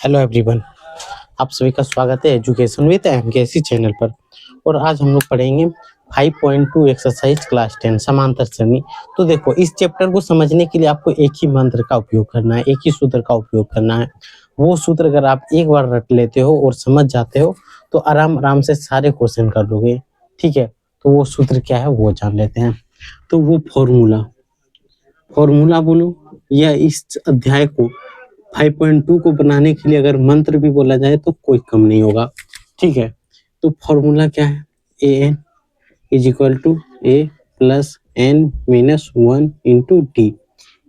Hello everyone, आप सभी का स्वागत है एजुकेशन विद एमकेसी चैनल पर। और आज हम लोग पढ़ेंगे 5.2 एक्सरसाइज क्लास 10 समांतर श्रेणी। तो देखो, इस चैप्टर को समझने के लिए आपको एक ही मंत्र का उपयोग करना है, एक ही सूत्र का उपयोग करना है। वो सूत्र अगर आप एक बार रट लेते हो और समझ जाते हो तो आराम आराम से सारे क्वेश्चन कर लोगे। ठीक है, तो वो सूत्र क्या है वो जान लेते हैं। तो वो फॉर्मूला बोलो या इस अध्याय को 5.2 को बनाने के लिए अगर मंत्र भी बोला जाए तो कोई कम नहीं होगा। ठीक है, तो फॉर्मूला क्या है? A N is equal to A plus N minus 1 into D.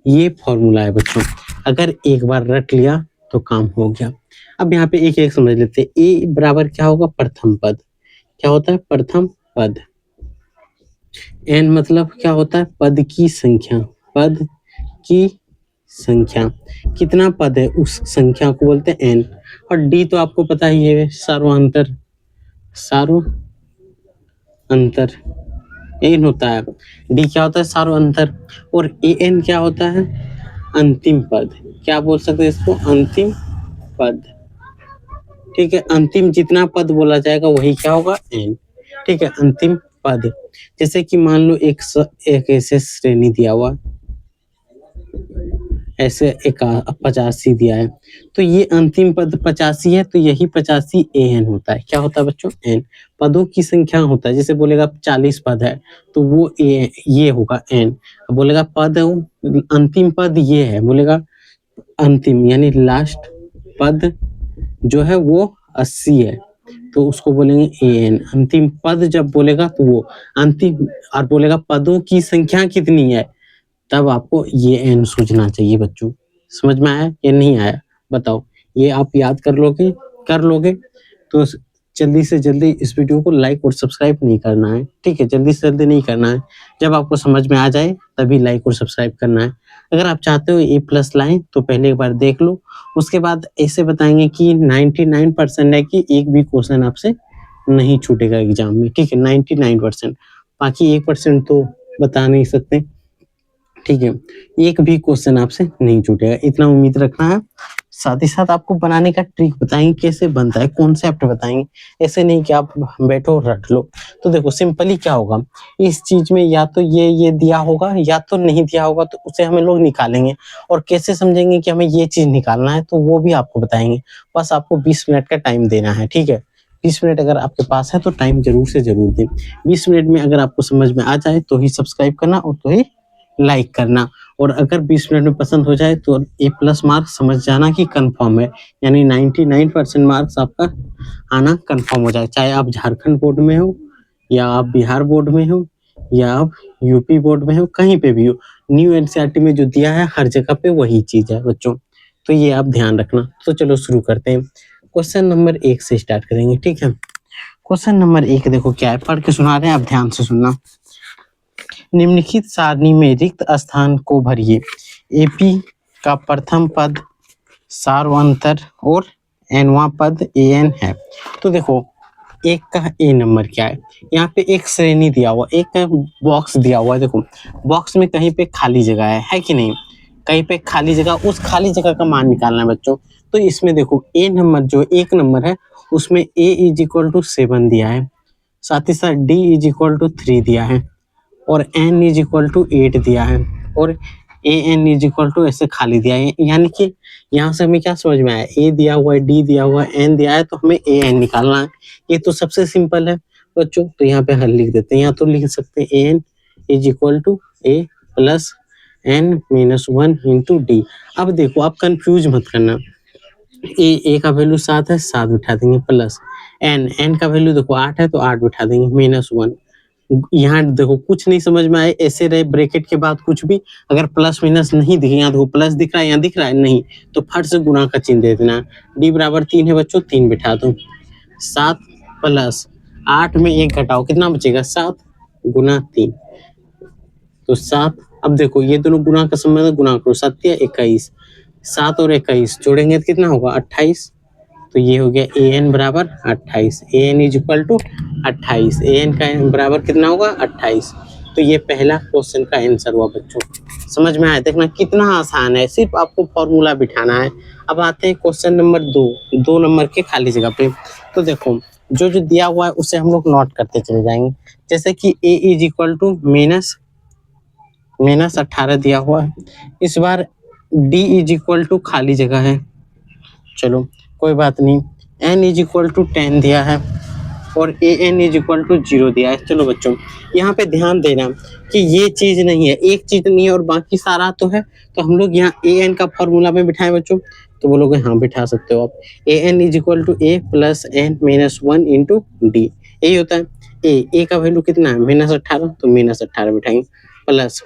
ये फॉर्मूला है बच्चों, अगर एक बार रट लिया तो काम हो गया। अब यहाँ पे एक एक समझ लेते हैं। ए बराबर क्या होगा? प्रथम पद। क्या होता है? प्रथम पद। एन मतलब क्या होता है? पद की संख्या। पद की संख्या, कितना पद है उस संख्या को बोलते हैं एन। और डी तो आपको पता ही है, सार्वंतर। सार्वंतर एन होता है। डी क्या होता है? सार्वंतर। और ए एन क्या होता है? अंतिम पद। क्या बोल सकते हैं इसको? अंतिम पद। ठीक है, अंतिम जितना पद बोला जाएगा वही क्या होगा? एन। ठीक है, अंतिम पद। जैसे कि मान लो एक ऐसे श्रेणी दिया हुआ, ऐसे एक 85 दिया है, तो ये अंतिम पद 85 है, तो यही 85 ए एन होता है। क्या होता है बच्चों? एन। पदों की संख्या होता है। जैसे बोलेगा 40 पद है तो वो ये होगा एन। बोलेगा पद अंतिम पद ये है, बोलेगा अंतिम यानी लास्ट पद जो है वो 80 है तो उसको बोलेंगे ए एन। अंतिम पद जब बोलेगा तो वो अंतिम, और बोलेगा पदों की संख्या कितनी है तब आपको ये एन सोचना चाहिए बच्चों। समझ में आया या नहीं आया? बताओ। ये आप याद कर लोगे तो जल्दी से जल्दी इस वीडियो को लाइक और सब्सक्राइब नहीं करना है। ठीक है, जल्दी से जल्दी नहीं करना है। जब आपको समझ में आ जाए तभी लाइक और सब्सक्राइब करना है। अगर आप चाहते हो ए प्लस लाएं तो पहले एक बार देख लो, उसके बाद ऐसे बताएंगे कि 99% है कि एक भी क्वेश्चन आपसे नहीं छूटेगा एग्जाम में। ठीक है, 99%। बाकी 1% तो बता नहीं सकते। ठीक है, एक भी क्वेश्चन आपसे नहीं छूटेगा, इतना उम्मीद रखना है। साथ ही साथ आपको बनाने का ट्रिक बताएंगे, कैसे बनता है, कॉन्सेप्ट बताएंगे। ऐसे नहीं कि आप बैठो रट लो। तो देखो सिंपली क्या होगा, इस चीज में या तो ये दिया होगा या तो नहीं दिया होगा, तो उसे हमें लोग निकालेंगे। और कैसे समझेंगे कि हमें ये चीज निकालना है, तो वो भी आपको बताएंगे। बस आपको 20 मिनट का टाइम देना है। ठीक है, 20 मिनट अगर आपके पास है तो टाइम जरूर से जरूर दें। 20 मिनट में अगर आपको समझ में आ जाए तो ही सब्सक्राइब करना और तो ही लाइक करना। और अगर 20 मिनट में पसंद हो जाए तो ए प्लस मार्क समझ जाना कि कंफर्म है, यानी 99% मार्क्स आपका आना कंफर्म हो जाए। चाहे आप झारखंड बोर्ड में हो या आप बिहार बोर्ड में हो या आप यूपी बोर्ड में हो, कहीं पे भी हो, न्यू एनसीईआरटी में जो दिया है हर जगह पे वही चीज है बच्चों। तो ये आप ध्यान रखना। तो चलो शुरू करते हैं। क्वेश्चन नंबर 1 से स्टार्ट करेंगे। ठीक है, क्वेश्चन नंबर 1 देखो क्या है, पढ़ के सुना रहे हैं, आप ध्यान से सुनना। निम्नलिखित सारणी में रिक्त स्थान को भरिए। एपी का प्रथम पद सार्वंतर और एनवा पद एन है। तो देखो एक का ए नंबर क्या है, यहाँ पे एक श्रेणी दिया हुआ, एक बॉक्स दिया हुआ है। देखो बॉक्स में कहीं पे खाली जगह है कि नहीं? कहीं पे खाली जगह, उस खाली जगह का मान निकालना है बच्चों। तो इसमें देखो ए नंबर जो एक नंबर है उसमें ए इज इक्वल टू 7 दिया है, साथ ही साथ डी इज इक्वल टू 3 दिया है और n इज इक्वल टू 8 दिया है और ए एन इज इक्वल टू ऐसे खाली दिया है। यानी कि यहाँ से हमें क्या समझ में आया, ए दिया हुआ है, डी दिया हुआ है, एन दिया है, तो हमें ए एन निकालना है। ये तो सबसे सिंपल है बच्चों। तो यहाँ पे हल लिख देते हैं, यहाँ तो लिख सकते हैं A N is equal to A plus N minus 1 into D. अब देखो आप कंफ्यूज मत करना, ए का वैल्यू 7 है, 7 बिठा देंगे, प्लस एन का वैल्यू देखो 8 है तो 8 बिठा देंगे, माइनस 1। यहाँ देखो कुछ नहीं समझ में आए, ऐसे रहे ब्रैकेट के बाद कुछ भी, अगर प्लस माइनस नहीं दिखे, यहाँ देखो प्लस दिख रहा है, यहाँ दिख रहा है नहीं, तो फट से गुणा का चिन्ह दे देना। डी बराबर 3 है बच्चों, 3 बिठा दो। 7 प्लस 8 में 1 घटाओ, कितना बचेगा? 7 गुना 3 तो 7। अब देखो ये दोनों गुणा का संबंध, गुणा करो, 7 या 21, 7 और 21 जोड़ेंगे तो कितना होगा? 28। तो ये हो गया ए एन बराबर 28। A N is equal to 28। A N का बराबर कितना होगा? 28। तो ये पहला क्वेश्चन का आंसर हुआ बच्चों। समझ में आया? देखना कितना आसान है, सिर्फ आपको फॉर्मूला बिठाना है। अब आते हैं क्वेश्चन नंबर 2 नंबर के खाली जगह पे। तो देखो जो जो दिया हुआ है उसे हम लोग नोट करते चले जाएंगे। जैसे कि a is equal to minus 18 दिया हुआ है। इस बार d इज इक्वल टू खाली जगह है, चलो कोई बात नहीं। n इज इक्वल टू 10 दिया है और an इज इक्वल टू 0 दिया है। चलो बच्चों यहाँ पे ध्यान देना कि ये चीज नहीं है, एक चीज नहीं है और बाकी सारा तो है। तो हम लोग यहाँ an का फॉर्मूला में बिठाएं बच्चों, तो बोलोगे हाँ बिठा सकते हो आप। an is equal to a plus n minus 1 into D, यही होता है। a का वैल्यू कितना है -18, तो -18 बिठाएंगे, प्लस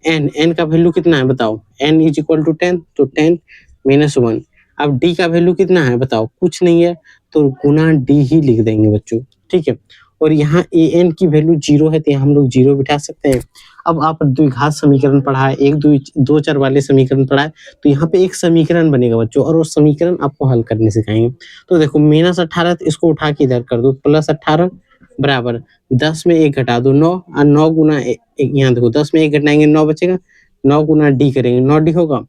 n का वैल्यू कितना है बताओ, n इज इक्वल टू 10, तो 10 माइनस 1। अब d का वैल्यू कितना है बताओ, कुछ नहीं है तो गुना d ही लिख देंगे बच्चों, ठीक है। और यहाँ an की वैल्यू 0 है तो यहाँ हम लोग 0 बिठा सकते हैं। अब आप द्विघात समीकरण पढ़ा है, एक दो चर वाले समीकरण पढ़ा है, तो यहाँ पे एक समीकरण बनेगा बच्चों और वो समीकरण आपको हल करने सिखाएंगे। तो देखो -18, तो इसको उठा के इधर कर दो, +18 बराबर 10 में 1 घटा दो 9, और 9 गुना यहाँ देखो 10 में 1 घटाएंगे 9 बचेगा, 9 गुना डी करेंगे 9 डी होगा।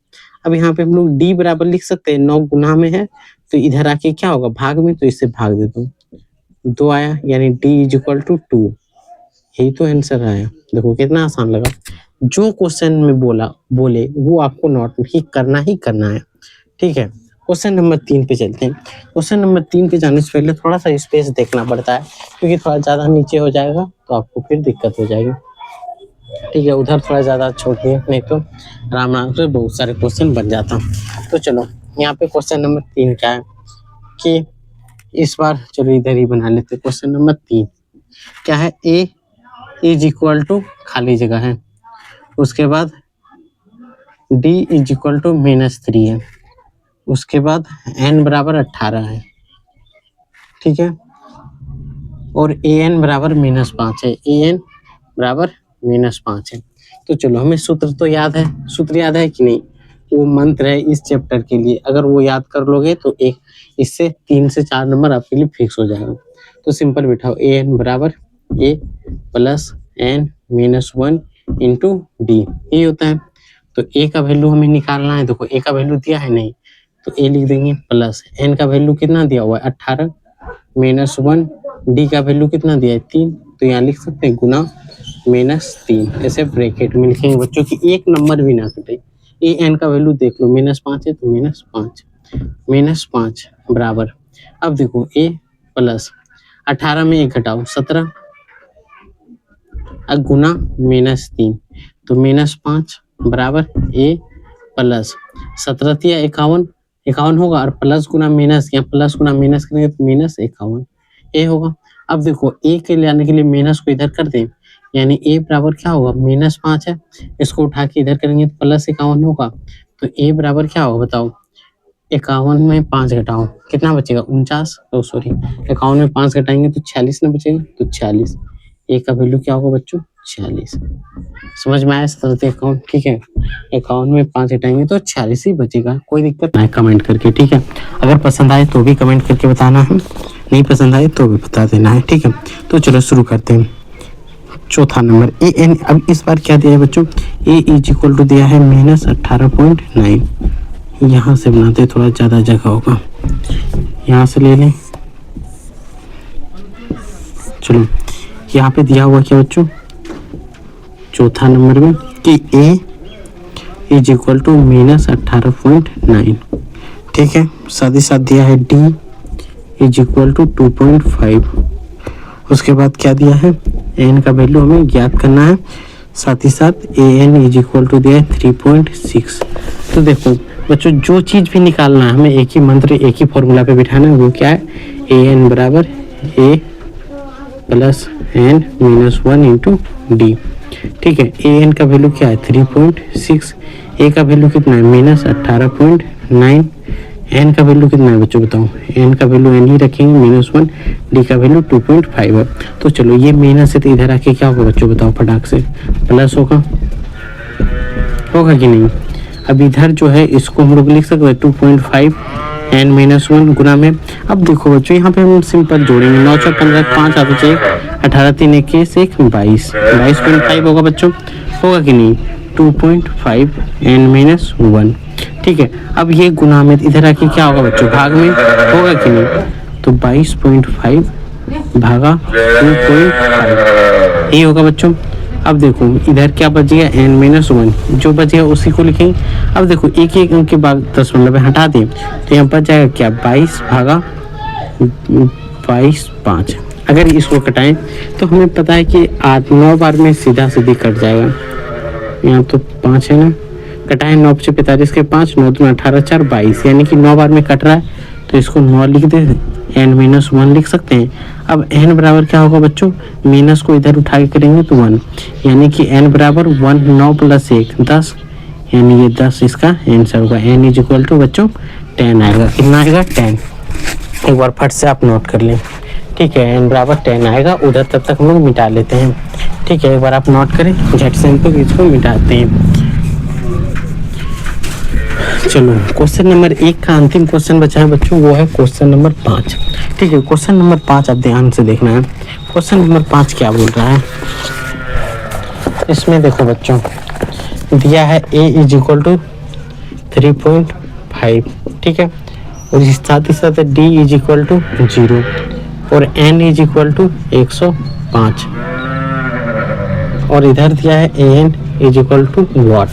अब यहाँ पे हम लोग डी बराबर लिख सकते हैं, 9 गुना में है तो इधर आके क्या होगा भाग में, तो इससे भाग देता हूँ, 2 आया, यानी डी इज इक्वल टू 2। यही तो आंसर आया। देखो कितना आसान लगा। जो क्वेश्चन में बोले वो आपको नोट ही करना है, ठीक है। क्वेश्चन नंबर 3 पे चलते हैं। क्वेश्चन नंबर 3 पे जाने से पहले थोड़ा सा स्पेस देखना पड़ता है, क्योंकि थोड़ा ज़्यादा नीचे हो जाएगा तो आपको फिर दिक्कत हो जाएगी, ठीक है। उधर थोड़ा ज़्यादा छोड़िए, नहीं तो आराम से बहुत सारे क्वेश्चन बन जाता। तो चलो यहाँ पे क्वेश्चन नंबर 3 क्या है कि इस बार चलो इधर ही बना लेते। क्वेश्चन नंबर 3 क्या है, a इज इक्वल टू खाली जगह है, उसके बाद d इज इक्वल टू -3 है, उसके बाद n बराबर 18 है, ठीक है, और an बराबर -5 है, an बराबर -5 है। तो चलो हमें सूत्र तो याद है, सूत्र याद है कि नहीं, वो मंत्र है इस चैप्टर के लिए, अगर वो याद कर लोगे तो एक इससे 3 से 4 नंबर आपके लिए फिक्स हो जाएगा। तो सिंपल बिठाओ, an बराबर a plus n minus 1 into D, यही होता है। तो a का वैल्यू हमें निकालना है, देखो a का वैल्यू दिया है नहीं, तो a लिख देंगे, प्लस n का वैल्यू कितना दिया हुआ है 18 माइनस 1, डी का वैल्यू कितना दिया है 3, तो यहाँ लिख सकते हैं गुना -3, ऐसे ब्रैकेट में लिखेंगे बच्चों की एक नंबर भी ना कटे। an का वैल्यू देख लो -5 है, तो -5 बराबर, अब देखो a प्लस 18 में 1 घटाओ 17, गुना -3, तो -5 बराबर a प्लस 17 51 होगा, और प्लस गुना माइनस, या प्लस गुना माइनस करेंगे तो -51 a होगा। अब देखो a के लाने के लिए माइनस को इधर कर दें, यानी a बराबर क्या होगा -5 है, इसको उठा के इधर करेंगे तो +51 होगा, तो a बराबर क्या होगा बताओ, 51 में 5 घटाओ कितना बचेगा 49, तो सॉरी 51 में 5 घटाएंगे तो 46 ना बचेगा, तो 46, a का वैल्यू क्या होगा बच्चों 46। समझ में आया सरते अकाउंट, ठीक है। 51 में 5 घटाएंगे तो 46 ही बचेगा, कोई दिक्कत नहीं, कमेंट करके, ठीक है। अगर पसंद आए तो भी कमेंट करके बताना है, नहीं पसंद आए तो भी बता देना है, ठीक है। तो चलो शुरू करते हैं। चौथा नंबर an, अब इस बार क्या दिया है बच्चों, a इज इक्वल टू दिया है -18.9, यहाँ से बनाते थोड़ा ज़्यादा जगह होगा, यहाँ से ले लें। चलो यहाँ पे दिया हुआ क्या बच्चों, चौथा नंबर में कि a इज इक्वल टू -18.9, ठीक है। साथ ही साथ दिया है d इज इक्वल टू 2.5, उसके बाद क्या दिया है n का वैल्यू हमें ज्ञात करना है, साथ ही साथ an इज इक्वल टू दिया है 3.6। तो देखो बच्चों जो चीज़ भी निकालना है हमें एक ही मंत्र एक ही फॉर्मूला पे बिठाना है, वो क्या है an बराबर a plus n minus 1 into D, ठीक है। an का वैल्यू क्या है 3.6, a का वैल्यू कितना है -18.9, n का वैल्यू कितना है बच्चों बताओ, n का वैल्यू n ही रखेंगे -1, d का वैल्यू 2.5 है। तो चलो ये माइनस है तो इधर आके क्या होगा बच्चों बताओ फटाक से, प्लस होगा कि नहीं। अब इधर जो है इसको हम लोग लिख सकते हैं 2.5 n माइनस 1 गुना में। अब देखो बच्चों यहाँ पे हम सिंपल जोड़ेंगे, 9 4 15 5 आते चाहिए 18 3 21 1 22 22.5 होगा बच्चों, होगा कि नहीं 2.5 n माइनस 1। ठीक है, अब ये गुना में इधर आके क्या होगा बच्चों, भाग में होगा कि नहीं, तो 22.5 भागा 2.5 ये होगा बच्चों। अब देखो इधर क्या बच गया n माइनस 1, जो बच गया उसी को लिखेंगे। अब देखो एक एक अंक के बाद 10 हटा दें तो यहाँ बच जाएगा क्या 22 भागा 22.5। अगर इसको कटाएं तो हमें पता है कि 8-9 बार में सीधा सीधी कट जाएगा, यहाँ तो 5 है ना, कटाएं 9 से 45 के 5 9 2 18 4 22, यानी कि 9 बार में कट रहा है तो इसको 9 लिख दे, n माइनस 1 लिख सकते हैं। अब n बराबर क्या होगा बच्चों, माइनस को इधर उठा के करेंगे तो 1, यानी कि n बराबर 1 9 प्लस 1 10, यानी ये 10 इसका आंसर होगा। n इज इक्वल टू बच्चों 10 आएगा, कितना आएगा 10। एक बार फट से आप नोट कर लें, ठीक है, n बराबर 10 आएगा। उधर तब तक हम लोग मिटा लेते हैं, ठीक है, एक बार आप नोट करें, झट से हम लोग इसको मिटाते हैं। चलो क्वेश्चन नंबर 1 का अंतिम क्वेश्चन बचा है बच्चों, वो है क्वेश्चन नंबर 5। ठीक है, क्वेश्चन नंबर 5 आप ध्यान से देखना है। क्वेश्चन नंबर 5 क्या बोल रहा है, इसमें देखो बच्चों दिया है a इज इक्वल टू 3.5, ठीक है, और साथ ही साथ d इज इक्वल टू 0 और n इज इक्वल टू 105, और इधर दिया है an is equal to what.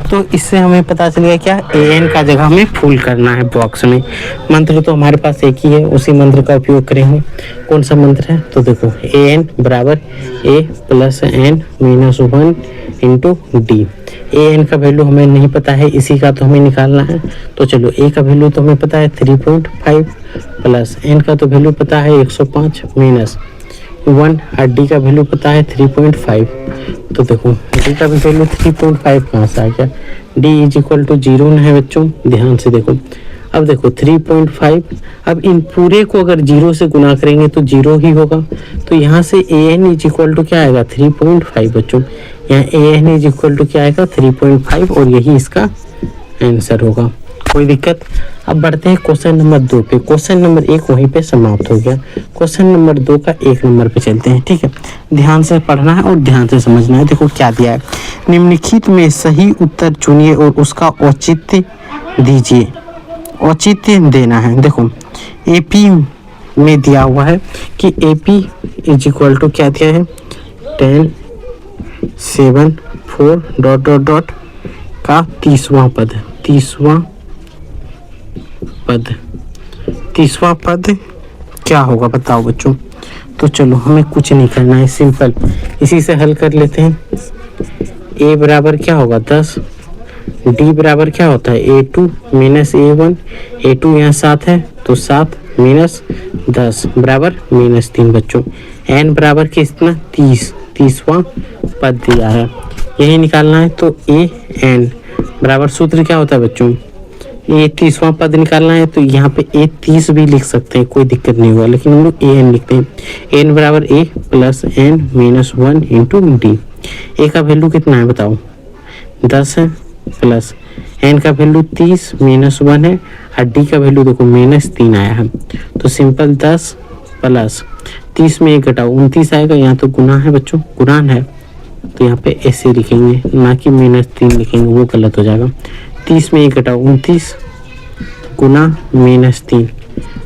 तो इससे हमें पता चल गया क्या, an का जगह हमें फुल करना है बॉक्स में। मंत्र तो हमारे पास एक ही है, उसी मंत्र का उपयोग करेंगे। कौन सा मंत्र है, तो देखो an बराबर a plus n minus 1 into D. an का वैल्यू हमें नहीं पता है, इसी का तो हमें निकालना है। तो चलो a का वैल्यू तो हमें पता है 3.5 प्लस n का तो वैल्यू पता है 105 माइनस 1 और d का वैल्यू पता है 3.5। तो देखो d का भी वैल्यू 3.5 कहाँ से आ गया, d इज इक्वल टू 0 है बच्चों, ध्यान से देखो। अब देखो 3.5, अब इन पूरे को अगर 0 से गुना करेंगे तो 0 ही होगा। तो यहाँ से an इज इक्वल टू क्या आएगा 3.5 बच्चों, यहाँ an इज इक्वल टू क्या आएगा 3.5 और यही इसका आंसर होगा। कोई दिक्कत। अब बढ़ते हैं क्वेश्चन नंबर 2 पे। क्वेश्चन नंबर 1 वहीं पे समाप्त हो गया, क्वेश्चन नंबर 2 का 1 नंबर पे चलते हैं। ठीक है, ध्यान से पढ़ना है और ध्यान से समझना है। देखो क्या दिया है, निम्नलिखित में सही उत्तर चुनिए और उसका औचित्य दीजिए। औचित्य देना है। देखो एपी में दिया हुआ है कि एपी इज इक्वल टू क्या दिया है 10 7 4 डॉट डॉट डॉट का 30वां पद, 30वां पद क्या होगा बताओ बच्चों। तो चलो हमें कुछ नहीं करना है, सिंपल इसी से हल कर लेते हैं। a बराबर क्या होगा 10, d बराबर क्या होता है a2 माइनस a1, a2 यहाँ 7 है तो 7 माइनस 10 बराबर -3 बच्चों। n बराबर कितना 30वां पद दिया है, यही निकालना है। तो a n बराबर सूत्र क्या होता है बच्चों, ये 30वां पद निकालना है तो यहाँ पे a 30 भी लिख सकते हैं, कोई दिक्कत नहीं होगा, लेकिन हम लोग an लिखते हैं। n बराबर a plus n minus 1 into D. a का वैल्यू कितना है बताओ 10 है, प्लस n का वैल्यू 30 माइनस 1 है और d का वैल्यू देखो -3 आया है। तो सिंपल 10 प्लस 30 में 1 घटाओ 29 आएगा, यहाँ तो गुना है बच्चों, गुणान है तो यहाँ पे ऐसे लिखेंगे, ना कि -3 लिखेंगे, वो गलत हो जाएगा। 30 में 1 घटाओ 29 गुना -3।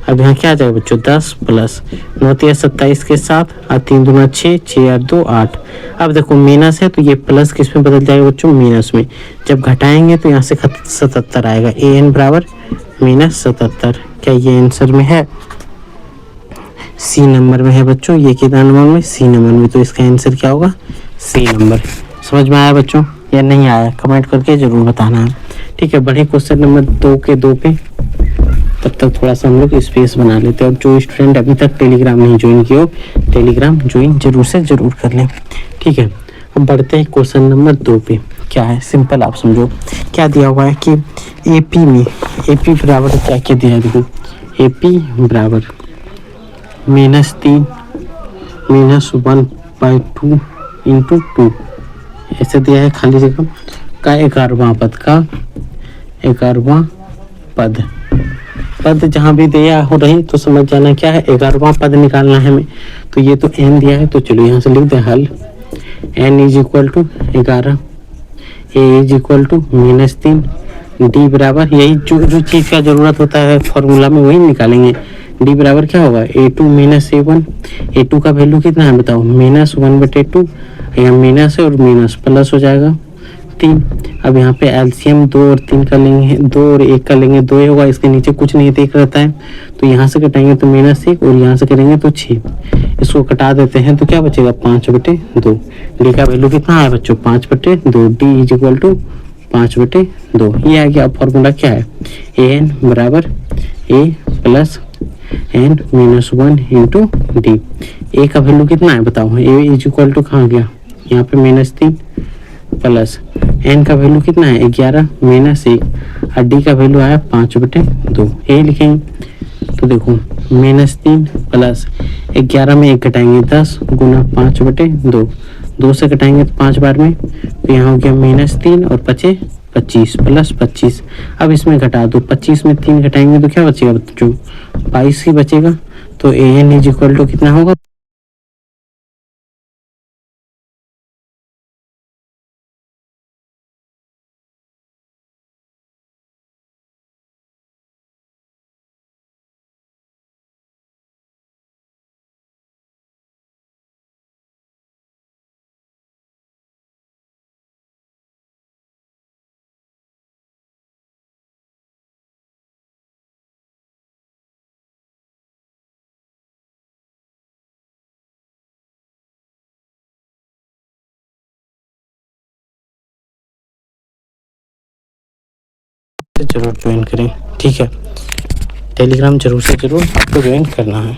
अब यहाँ क्या आ जाएगा बच्चों 10 प्लस 9 3 27 के 7 और 3 दूना 6 6 8 2 8। अब देखो माइनस है तो ये प्लस किस में बदल जाएगा बच्चों, माइनस में। जब घटाएंगे तो यहाँ से 77 आएगा। an बराबर -77। क्या ये आंसर में है, सी नंबर में है बच्चों। ये कितना नंबर में, सी नंबर में। तो इसका आंसर क्या होगा सी नंबर। समझ में आया बच्चों या नहीं आया, कमेंट करके जरूर बताना है। ठीक है, बढ़े क्वेश्चन नंबर 2 के 2 पे। तब तक थोड़ा सा हम लोग स्पेस बना लेते हैं। और जो स्टूडेंट अभी तक टेलीग्राम नहीं ज्वाइन किया हो, टेलीग्राम ज्वाइन जरूर से जरूर कर लें। ठीक है, अब बढ़ते हैं क्वेश्चन नंबर 2 पे। क्या है, सिंपल आप समझो। क्या दिया हुआ है कि एपी में एपी बराबर क्या क्या दिया है, देखो एपी बराबर -3 माइनस 1/2 इंटू 2 ऐसे दिया है। खाली जगह का 11वां पद, का 11वां पद पद जहाँ भी दिया हो रही तो समझ जाना क्या है, 11वां पद निकालना है हमें। तो ये तो n दिया है, तो चलो यहाँ से लिख दे हल n is equal to 11, a is equal to -3, d बराबर, यही जो जो चीज़ का जरूरत होता है फॉर्मूला में वही निकालेंगे। d बराबर क्या होगा, a2 - a1, a2 का वैल्यू कितना है बताओ, -1/2, यहाँ माइनस है और माइनस प्लस हो जाएगा 3। अब यहाँ पे एलसीएम 2 और 3 का लेंगे, 2 और 1 का लेंगे, 2 ही होगा, इसके नीचे कुछ नहीं देख रहता है, तो यहाँ से कटाएंगे तो -1 और यहाँ से करेंगे तो 6, इसको कटा देते हैं तो क्या बचेगा 5/2। डी का वैल्यू कितना है बच्चों, 5/2, डी इज इक्वल टू 5/2। ये आ गया। अब फॉर्मूला क्या है, ए एन बराबर ए प्लस एन -1 इंटू डी। ए का वैल्यू कितना है बताओ, ए इज इक्वल टू कहाँ गया, यहाँ पे -3 प्लस एन का वैल्यू कितना है 11 -1 और डी का वैल्यू आया 5/2, ये लिखेंगे। तो देखो -3 प्लस 11 में 1 घटाएंगे 10 गुना 5/2, 2 से घटाएंगे तो 5 बार में, तो यहाँ हो गया -3 और 25 25 प्लस 25। अब इसमें घटा दो, 25 में 3 घटाएंगे तो क्या बचेगा बच्चों, 22 ही बचेगा। तो ए एन इज इक्वल टू कितना होगा, जरूर ज्वाइन करें, ठीक है। टेलीग्राम जरूर से जरूर आपको ज्वाइन करना है।